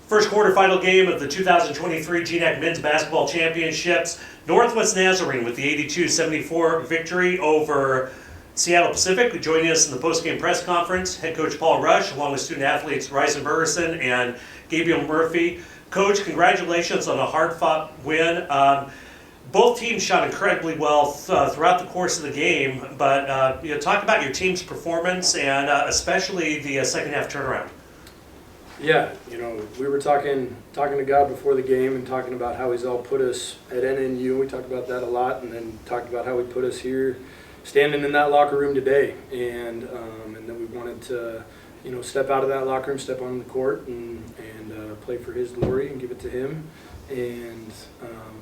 First quarterfinal game of the 2023 GNAC Men's Basketball Championships. Northwest Nazarene with the 82-74 victory over Seattle Pacific. Joining us in the post-game press conference, head coach Paul Rush, along with student athletes Ryzin, Bergerson, and Gabriel Murphy. Coach, congratulations on a hard-fought win. Both teams shot incredibly well throughout the course of the game, but talk about your team's performance and especially the second half turnaround. Yeah, we were talking to God before the game and talking about how He's all put us at NNU. We talked about that a lot, and then talked about how He put us here, standing in that locker room today, and then we wanted to, step out of that locker room, step on the court, and play for His glory and give it to Him. And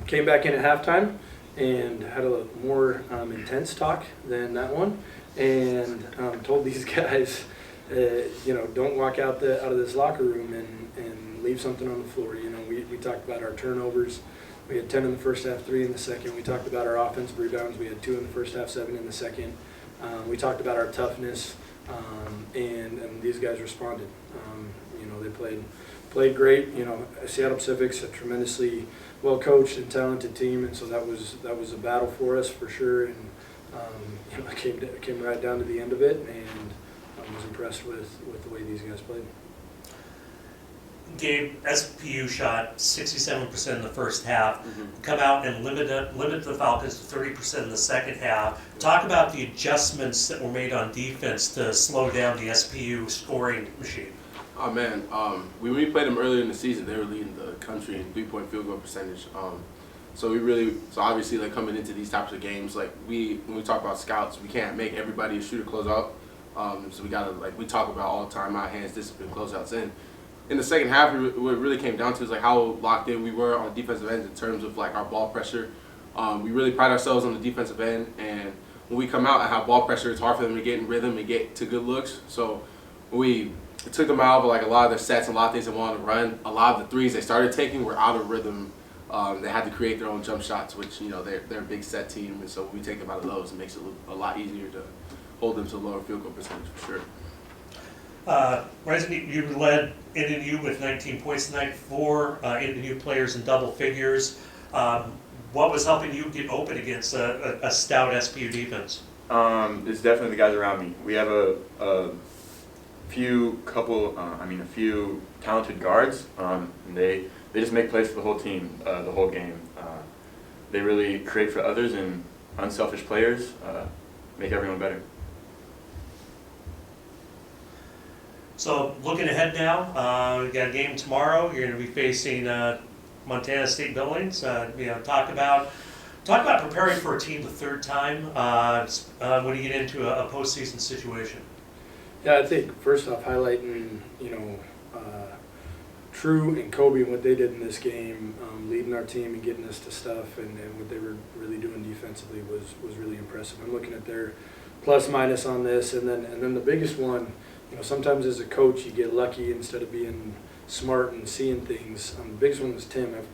came back in at halftime and had a more intense talk than that one, and told these guys, don't walk out of this locker room and leave something on the floor. We talked about our turnovers. We had 10 in the first half, 3 in the second. We talked about our offensive rebounds. We had 2 in the first half, 7 in the second. We talked about our toughness, and these guys responded. They played great. Seattle Pacific's a tremendously well coached and talented team, and so that was a battle for us for sure. And it came right down to the end of it, and I was impressed with the way these guys played. Gabe, SPU shot 67% in the first half. Come out and limit the Falcons to 30% in the second half. Talk about the adjustments that were made on defense to slow down the SPU scoring machine. Oh man, when we played them earlier in the season, they were leading the country in 3-point field goal percentage. So obviously, like, coming into these types of games, like when we talk about scouts, we can't make everybody a shooter close out. So we gotta, we talk about all the time, our hands, discipline, closeouts. And in the second half, what it really came down to is how locked in we were on defensive ends in terms of our ball pressure. We really pride ourselves on the defensive end, and when we come out and have ball pressure, it's hard for them to get in rhythm and get to good looks. So we took them out of a lot of their sets and a lot of things they wanted to run. A lot of the threes they started taking were out of rhythm. They had to create their own jump shots, which they're a big set team, and so when we take them out of those, it makes it a lot easier to hold them to a lower field goal percentage for sure. Ryzin, you led NNU with 19 points tonight, 4 NNU players in double figures. What was helping you get open against a stout SPU defense? It's definitely the guys around me. We have a few talented guards, and they just make plays for the whole team, the whole game. They really create for others, and unselfish players make everyone better. So looking ahead now, we've got a game tomorrow. You're going to be facing Montana State Billings. Talk about preparing for a team the third time when you get into a postseason situation. Yeah, I think first off, highlighting True and Kobe and what they did in this game, leading our team and getting us to stuff, and what they were really doing defensively was really impressive. I'm looking at their plus minus on this, and then the biggest one. Sometimes as a coach you get lucky instead of being smart and seeing things. The biggest one was Tim. I've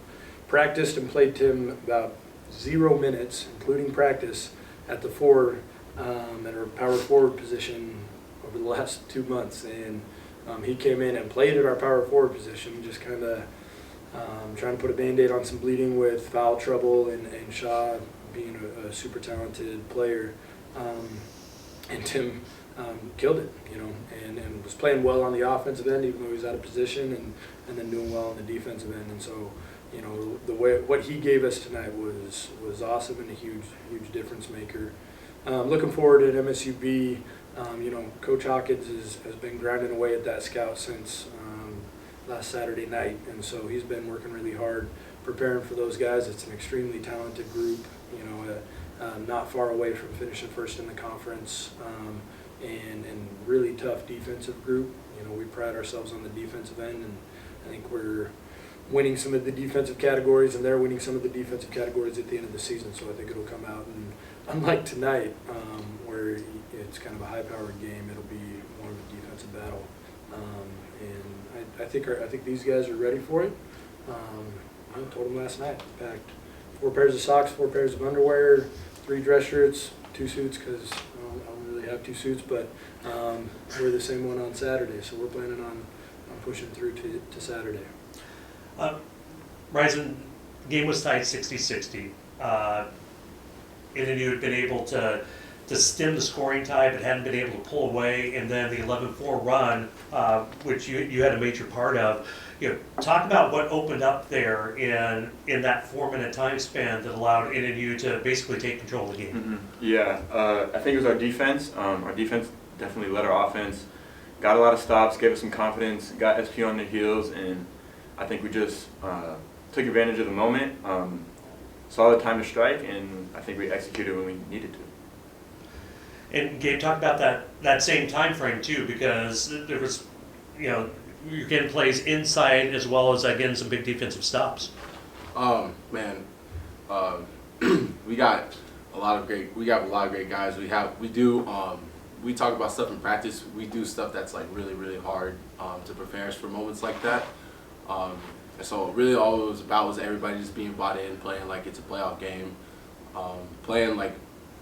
practiced and played Tim about 0 minutes, including practice, at the 4 at our power forward position over the last 2 months. And he came in and played at our power forward position, just kind of trying to put a Band-Aid on some bleeding with foul trouble and Shaw being a super talented player. And Tim killed it, and was playing well on the offensive end, even though he was out of position, and then doing well on the defensive end. And so, what he gave us tonight was awesome and a huge difference maker. Looking forward at MSUB, Coach Hawkins has been grinding away at that scout since last Saturday night, and so he's been working really hard preparing for those guys. It's an extremely talented group, not far away from finishing first in the conference. And really tough defensive group. We pride ourselves on the defensive end, and I think we're winning some of the defensive categories, and they're winning some of the defensive categories at the end of the season. So I think it'll come out, and unlike tonight, where it's kind of a high-powered game, it'll be more of a defensive battle. And I think these guys are ready for it. I told them last night. Packed 4 pairs of socks, 4 pairs of underwear, 3 dress shirts, 2 suits because I don't really have 2 suits, but wear the same one on Saturday. So we're planning on pushing through to Saturday. Ryzin, game was tied 60-60. NNU had been able to stem the scoring tie, but hadn't been able to pull away, and then the 11-4 run, which you had a major part of. Talk about what opened up there in that 4-minute time span that allowed NNU to basically take control of the game. Mm-hmm. Yeah, I think it was our defense. Our defense definitely led our offense, got a lot of stops, gave us some confidence, got SP on their heels, and I think we just took advantage of the moment, saw the time to strike, and I think we executed when we needed to. And Gabe, talk about that same time frame too, because there was, you're getting plays inside as well as getting some big defensive stops. Man, we got a lot of great guys. We talk about stuff in practice. We do stuff that's like really, really hard to prepare us for moments like that. And so really all it was about was everybody just being bought in, playing like it's a playoff game, playing like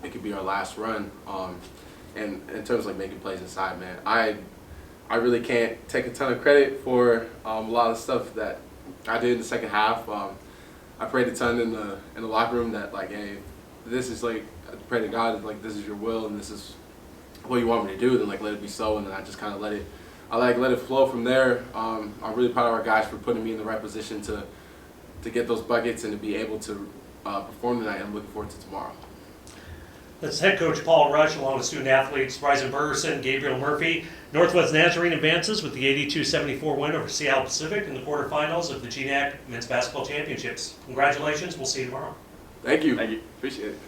it could be our last run. And in terms of like making plays inside, man, I really can't take a ton of credit for a lot of stuff that I did in the second half. I prayed a ton in the locker room that like, hey, this is like, I pray to God like this is your will and this is what you want me to do. Then like let it be so, and then I just kind of let it flow from there. I'm really proud of our guys for putting me in the right position to get those buckets and to be able to perform tonight. I'm looking forward to tomorrow. That's head coach Paul Rush, along with student athletes Ryzin Bergerson, Gabriel Murphy. Northwest Nazarene advances with the 82-74 win over Seattle Pacific in the quarterfinals of the GNAC Men's Basketball Championships. Congratulations. We'll see you tomorrow. Thank you. Thank you. Appreciate it.